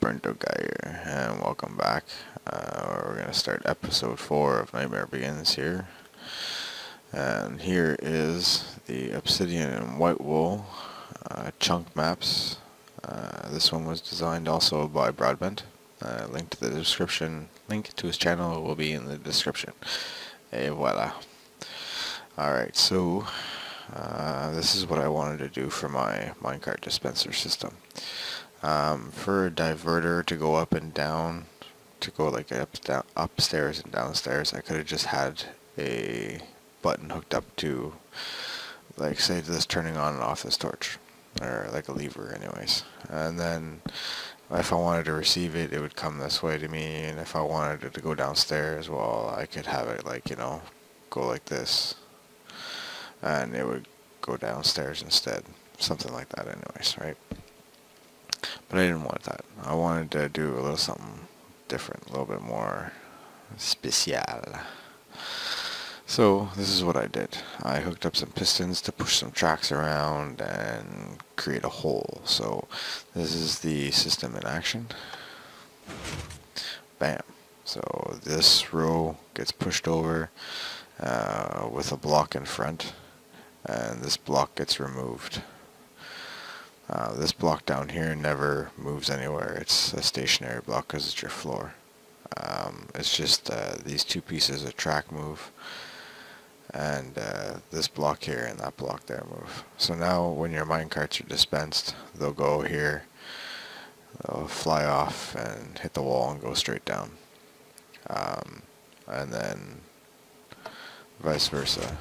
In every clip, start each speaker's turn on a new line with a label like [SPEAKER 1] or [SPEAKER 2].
[SPEAKER 1] Burnedoutguy here, and welcome back. We're going to start episode 4 of Nightmare Begins here. And here is the obsidian and white wool chunk maps. This one was designed also by Broadbent. Link to the description, link to his channel will be in the description. Et voila. Alright, so this is what I wanted to do for my minecart dispenser system. For a diverter to go up and down, to go like upstairs and downstairs, I could have just had a button hooked up to, like, say, this turning on and off this torch, or like a lever anyways. And then if I wanted to receive it, it would come this way to me, and if I wanted it to go downstairs, well, I could have it, like, you know, go like this, and it would go downstairs instead. Something like that anyways, right? But I didn't want that. I wanted to do a little something different, a little bit more special. So this is what I did. I hooked up some pistons to push some tracks around and create a hole. So this is the system in action. Bam. So this row gets pushed over with a block in front, and this block gets removed. This block down here never moves anywhere. It's a stationary block because it's your floor. It's just these two pieces of track move, and this block here and that block there move. So now when your minecarts are dispensed, they'll go here, they'll fly off and hit the wall and go straight down. And then vice versa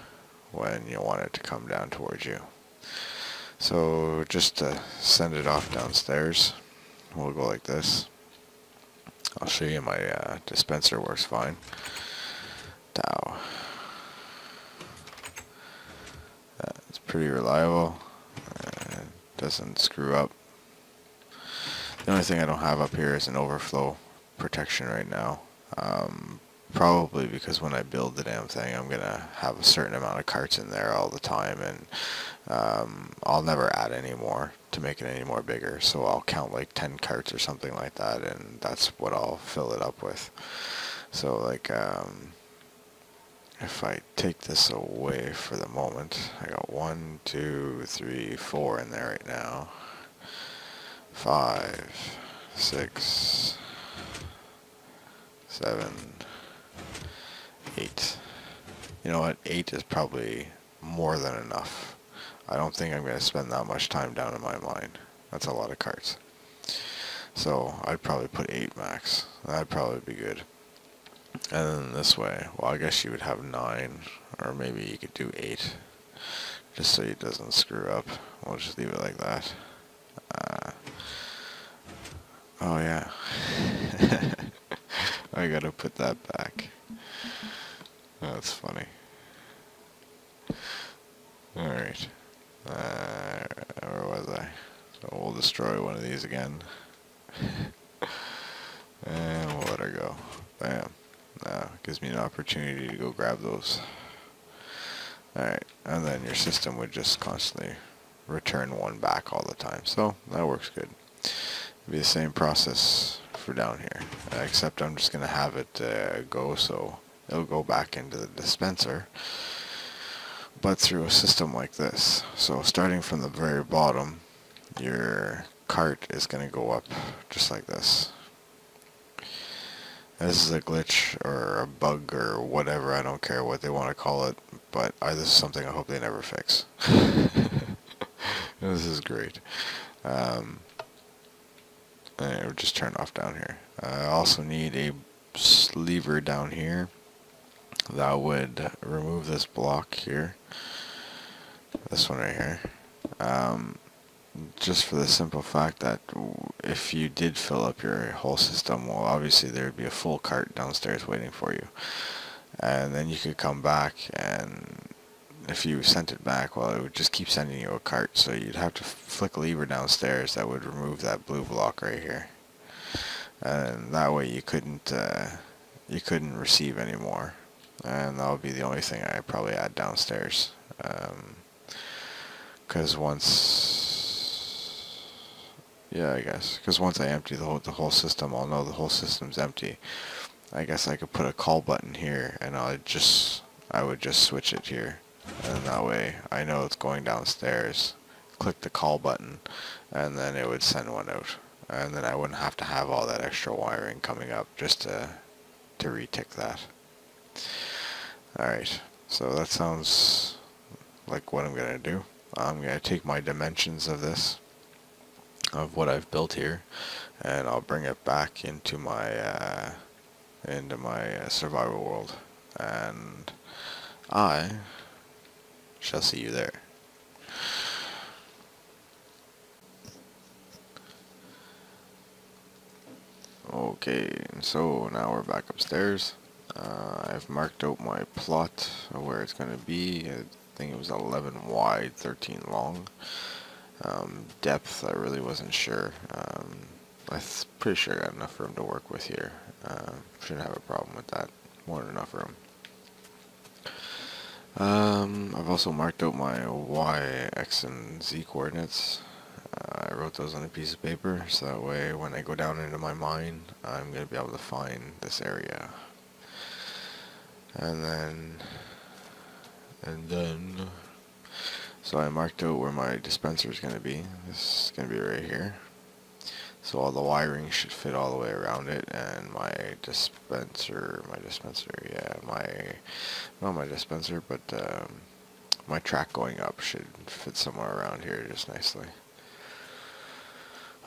[SPEAKER 1] when you want it to come down towards you. So just to send it off downstairs, we'll go like this. I'll show you my dispenser works fine. Dow. It's pretty reliable. Doesn't screw up. The only thing I don't have up here is an overflow protection right now. Probably because when I build the damn thing, I'm gonna have a certain amount of carts in there all the time, and I'll never add any more to make it any more bigger. So I'll count like 10 carts or something like that, and that's what I'll fill it up with. So like, if I take this away for the moment, I got 1, 2, 3, 4 in there right now. 5, 6, 7, 8. You know what? 8 is probably more than enough. I don't think I'm going to spend that much time down in my mine. That's a lot of carts. So I'd probably put 8 max. That'd probably be good. And then this way, well, I guess you would have 9, or maybe you could do 8, just so it doesn't screw up. We'll just leave it like that. Oh yeah. I gotta put that back. That's funny. Alright. Where was I? So we'll destroy one of these again. And we'll let her go. Bam. Now, it gives me an opportunity to go grab those. Alright, and then your system would just constantly return one back all the time. So, that works good. It'll be the same process for down here. Except I'm just going to have it go so it'll go back into the dispenser, but through a system like this. So starting from the very bottom, your cart is going to go up just like this. This is a glitch or a bug or whatever, I don't care what they want to call it, but this is something I hope they never fix. This is great. And it would just turn off down here. I also need a lever down here that would remove this block here, this one right here, just for the simple fact that if you did fill up your whole system, well, obviously there would be a full cart downstairs waiting for you, and then you could come back, and if you sent it back, well, it would just keep sending you a cart, so you'd have to flick a lever downstairs that would remove that blue block right here, and that way you couldn't receive anymore. And that'll be the only thing I probably add downstairs, because once Yeah, I guess. Because once I empty the whole system, I'll know the whole system's empty. I guess I could put a call button here, and I would just switch it here, and that way I know it's going downstairs. Click the call button, and then it would send one out, and then I wouldn't have to have all that extra wiring coming up just to retick that. All right, so that sounds like what I'm gonna do. I'm gonna take my dimensions of this, of what I've built here, and I'll bring it back into my survival world, and I shall see you there. Okay, so now we're back upstairs. I've marked out my plot of where it's going to be. I think it was 11 wide, 13 long. Depth, I really wasn't sure. I'm pretty sure I got enough room to work with here. Shouldn't have a problem with that. More than enough room. I've also marked out my Y, X, and Z coordinates. I wrote those on a piece of paper, so that way when I go down into my mine, I'm going to be able to find this area. And then, so I marked out where my dispenser is going to be. This is going to be right here. So all the wiring should fit all the way around it, and my dispenser, yeah, not my dispenser, but my track going up should fit somewhere around here just nicely.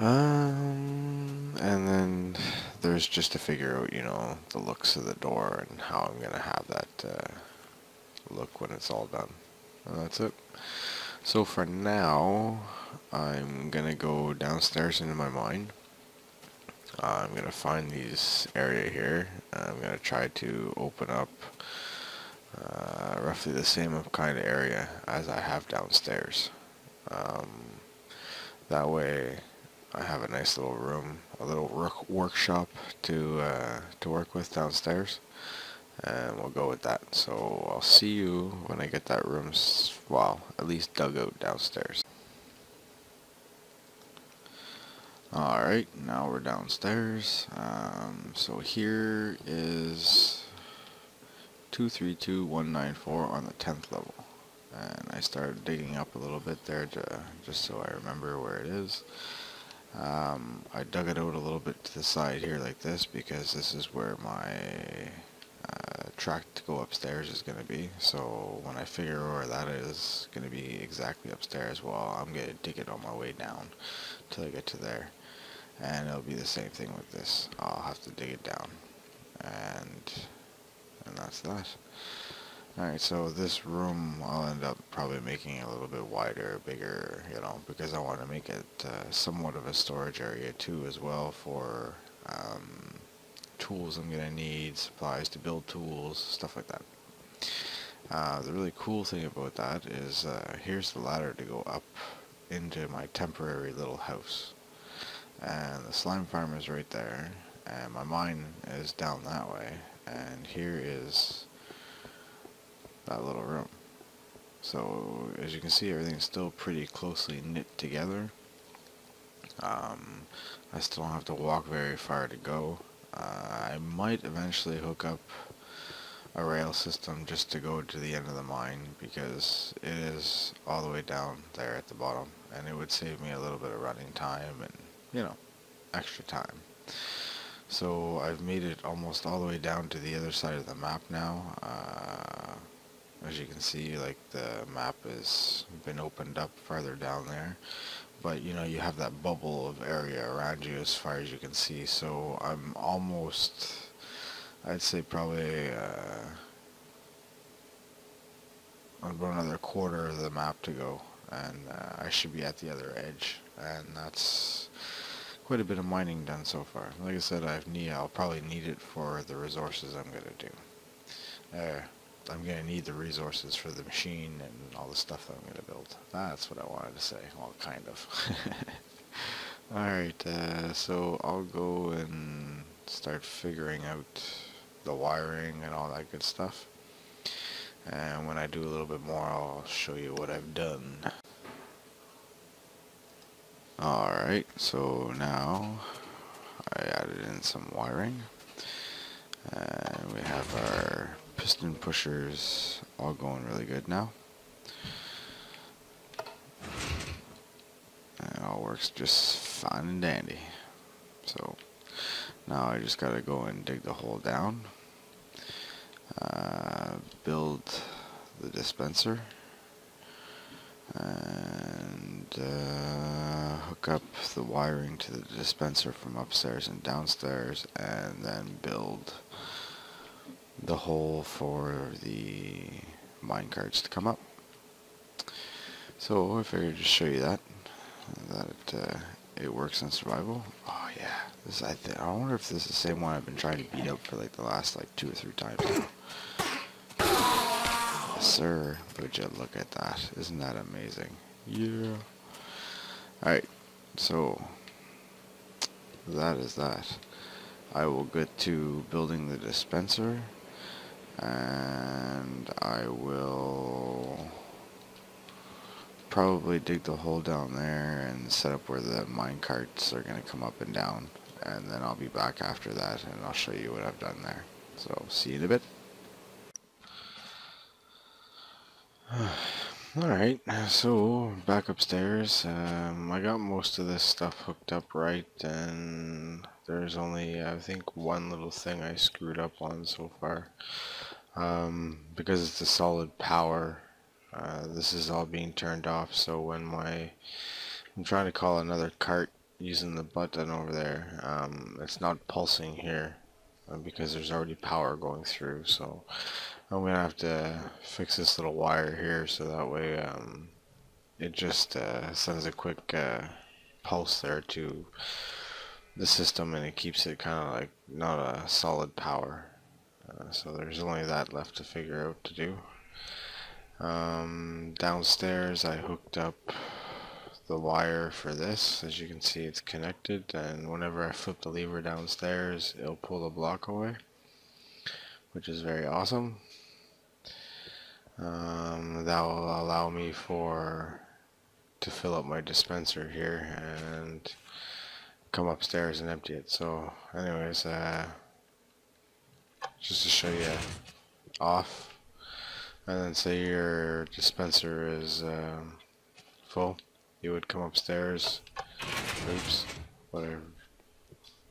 [SPEAKER 1] And then there's just to figure out, the looks of the door and how I'm gonna have that look when it's all done. And that's it. So for now, I'm gonna go downstairs into my mine. I'm gonna find these area here. I'm gonna try to open up roughly the same kind of area as I have downstairs. That way I have a nice little room, a little workshop to work with downstairs, and we'll go with that. So I'll see you when I get that room, well, at least dug out downstairs. Alright, now we're downstairs. So here is 232194 on the 10th level. And I started digging up a little bit there just so I remember where it is. I dug it out a little bit to the side here like this because this is where my track to go upstairs is going to be. So when I figure where that is going to be exactly upstairs, well, I'm going to dig it on my way down till I get to there. And it'll be the same thing with this. I'll have to dig it down. And that's that. Alright, so this room I'll end up probably making a little bit wider, bigger, because I want to make it somewhat of a storage area too as well for tools I'm going to need, supplies to build tools, stuff like that. The really cool thing about that is here's the ladder to go up into my temporary little house. And the slime farm is right there, and my mine is down that way, and here is that little room. So as you can see, everything's still pretty closely knit together. I still don't have to walk very far to go. I might eventually hook up a rail system just to go to the end of the mine, because it is all the way down there at the bottom, and it would save me a little bit of running time and extra time. So I've made it almost all the way down to the other side of the map now. As you can see, like, the map has been opened up farther down there, but you have that bubble of area around you as far as you can see. So I'm almost, I'd say probably about another quarter of the map to go, and I should be at the other edge, and that's quite a bit of mining done so far. Like I said, I'll probably need it for the resources I'm going to do. I'm going to need the resources for the machine and all the stuff that I'm going to build. That's what I wanted to say. Well, kind of. Alright, so I'll go and start figuring out the wiring and all that good stuff. And when I do a little bit more, I'll show you what I've done. Alright, so now I added in some wiring, and we have our piston pushers all going really good now. And it all works just fine and dandy. So now I just gotta go and dig the hole down, build the dispenser, and hook up the wiring to the dispenser from upstairs and downstairs, and then build the hole for the minecarts to come up. So I figured to show you that it works in survival. Oh yeah, this I wonder if this is the same one I've been trying to beat up for like the last like 2 or 3 times now. Yes, sir, would you look at that? Isn't that amazing? Yeah. Alright, so that is that. I will get to building the dispenser, and I will probably dig the hole down there and set up where the mine carts are going to come up and down, and then I'll be back after that and I'll show you what I've done there. So see you in a bit. Alright, so back upstairs. I got most of this stuff hooked up right, and there's only I think one little thing I screwed up on so far. Because it's a solid power, this is all being turned off, so when I'm trying to call another cart using the button over there, it's not pulsing here because there's already power going through. So I'm gonna have to fix this little wire here so that way it just sends a quick pulse there to the system, and it keeps it kind of like not a solid power. So there's only that left to figure out to do. Downstairs I hooked up the wire for this. As you can see, it's connected, and whenever I flip the lever downstairs, it'll pull the block away, which is very awesome. That will allow me to fill up my dispenser here and come upstairs and empty it. So anyways, just to show you off, and then say your dispenser is full, you would come upstairs. Oops, whatever.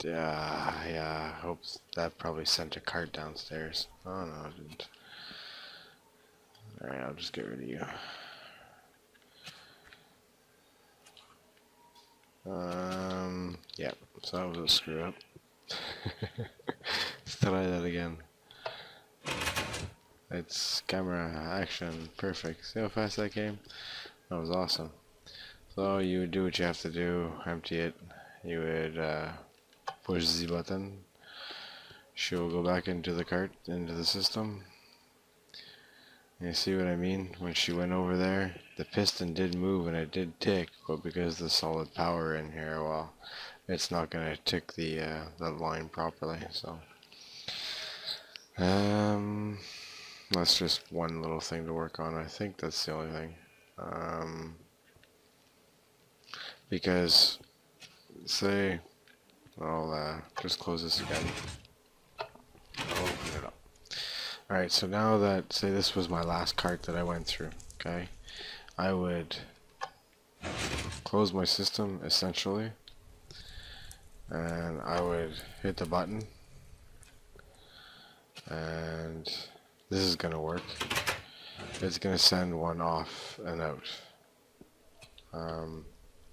[SPEAKER 1] Yeah, I hope that probably sent a cart downstairs. Oh no, it didn't. Alright, I'll just get rid of you. Yeah, so that was a screw up. Let's try that again. It's camera action, perfect. See how fast that came? That was awesome. So you would do what you have to do, empty it. You would push the button. She will go back into the cart, into the system. You see what I mean? When she went over there, the piston did move and it did tick, but because the solid power in here, well, it's not going to tick the that line properly. So that's just one little thing to work on. I think that's the only thing. Because say I'll just close this again. I'll open it up. Alright, so now that, say this was my last cart that I went through, okay, I would close my system essentially, and I would hit the button, and this is gonna work. It's gonna send one off and out.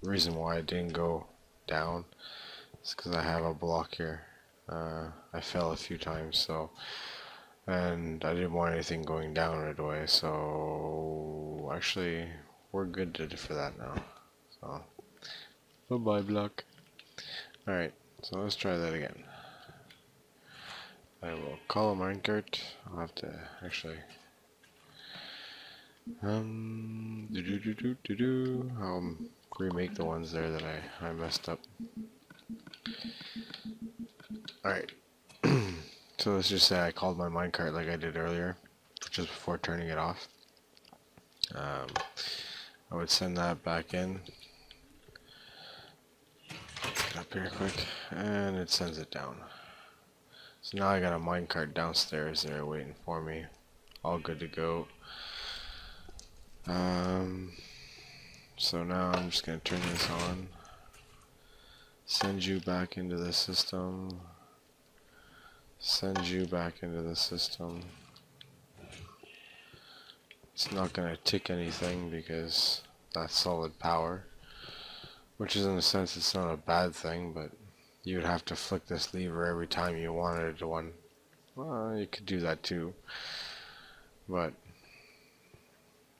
[SPEAKER 1] Reason why it didn't go down is because I have a block here. I fell a few times, so, and I didn't want anything going down right away, so actually we're good for that now. So bye bye block. Alright, so let's try that again. I will call a minecart. I'll have to actually I'll remake the ones there that I messed up. Alright. So let's just say I called my minecart like I did earlier, just before turning it off. I would send that back in, here quick, and it sends it down. So now I got a minecart downstairs there waiting for me, all good to go. So now I'm just gonna turn this on, send you back into the system, send you back into the system. It's not gonna tick anything because that's solid power, which is in a sense it's not a bad thing, but you would have to flick this lever every time you wanted one. Well, you could do that too, but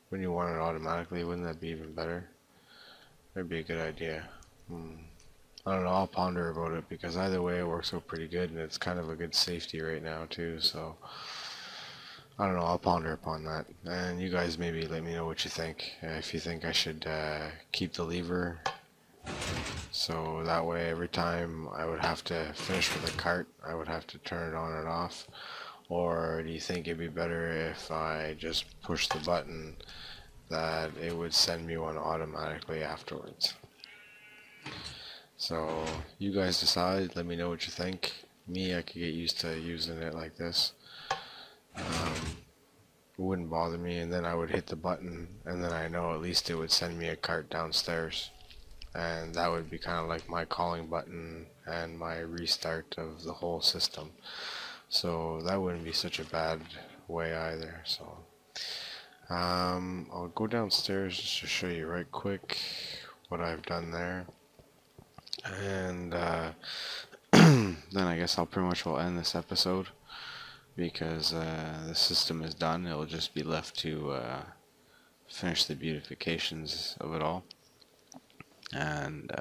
[SPEAKER 1] when you want it automatically, wouldn't that be even better? That'd be a good idea. I don't know, I'll ponder about it, because either way it works out pretty good, and it's kind of a good safety right now too, so I don't know, I'll ponder upon that. And you guys maybe let me know what you think. If you think I should keep the lever, so that way every time I would have to finish with a cart, I would have to turn it on and off. Or do you think it'd be better if I just push the button that it would send me one automatically afterwards? So you guys decide, let me know what you think. Me, I could get used to using it like this. It wouldn't bother me, and then I would hit the button, and then I know at least it would send me a cart downstairs. And that would be kind of like my calling button and my restart of the whole system. So that wouldn't be such a bad way either. So I'll go downstairs just to show you right quick what I've done there, and then I guess I'll pretty much will end this episode, because the system is done. It'll just be left to finish the beautifications of it all, and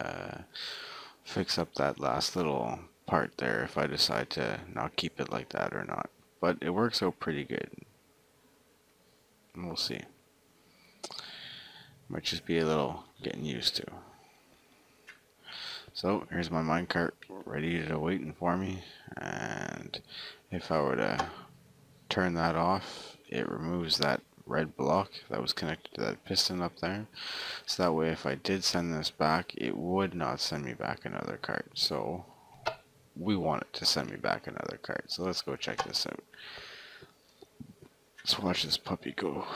[SPEAKER 1] fix up that last little part there if I decide to not keep it like that or not. But it works out pretty good. We'll see. Might just be a little getting used to. So here's my minecart ready to waiting for me, and if I were to turn that off, it removes that red block that was connected to that piston up there, so that way if I did send this back, it would not send me back another cart. So we want it to send me back another cart, so let's go check this out. Let's watch this puppy go.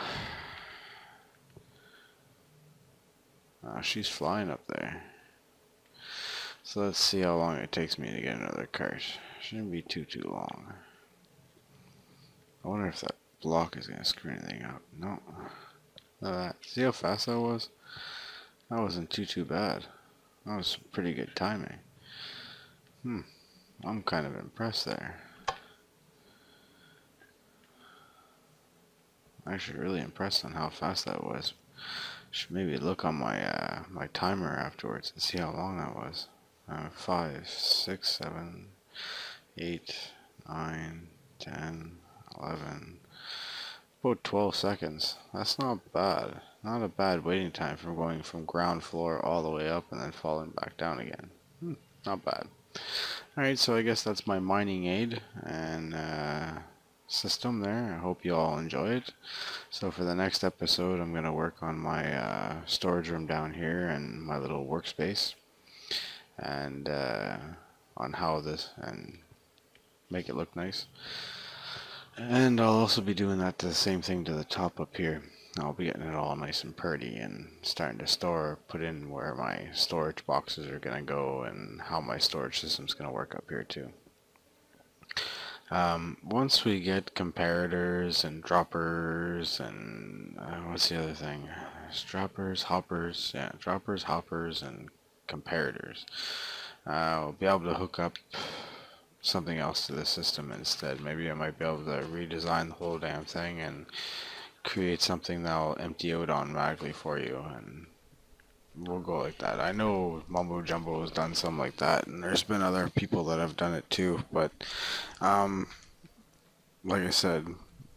[SPEAKER 1] She's flying up there. So let's see how long it takes me to get another cart. Shouldn't be too long. I wonder if that block is going to screw anything up. No. See how fast that was? That wasn't too bad. That was pretty good timing. I'm kind of impressed there. Actually really impressed on how fast that was. Should maybe look on my my timer afterwards and see how long that was. 5, 6, 7, 8, 9, 10, 11, about 12 seconds. That's not bad. Not a bad waiting time from going from ground floor all the way up and then falling back down again. Not bad. Alright, so I guess that's my mining aid and system there. I hope you all enjoy it. So for the next episode, I'm going to work on my storage room down here and my little workspace, and on how this, and make it look nice. And I'll also be doing that the same thing to the top up here. I'll be getting it all nice and pretty and starting to put in where my storage boxes are going to go and how my storage system's going to work up here too. Once we get comparators and droppers and what's the other thing? There's droppers, hoppers, yeah, droppers, hoppers, and comparators. We'll be able to hook up something else to the system instead. Maybe I might be able to redesign the whole damn thing and create something that'll empty out automatically for you, and we'll go like that. I know Mumbo Jumbo has done something like that, and there's been other people that have done it too, but like I said,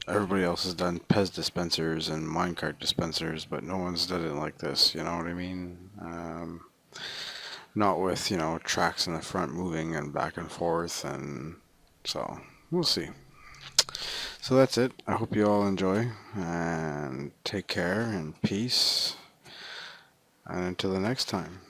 [SPEAKER 1] everybody else has done Pez dispensers and minecart dispensers, but no one's done it like this, you know what I mean? Not with, you know, tracks in the front moving and back and forth, and so we'll see. So that's it. I hope you all enjoy, and take care and peace, and until the next time.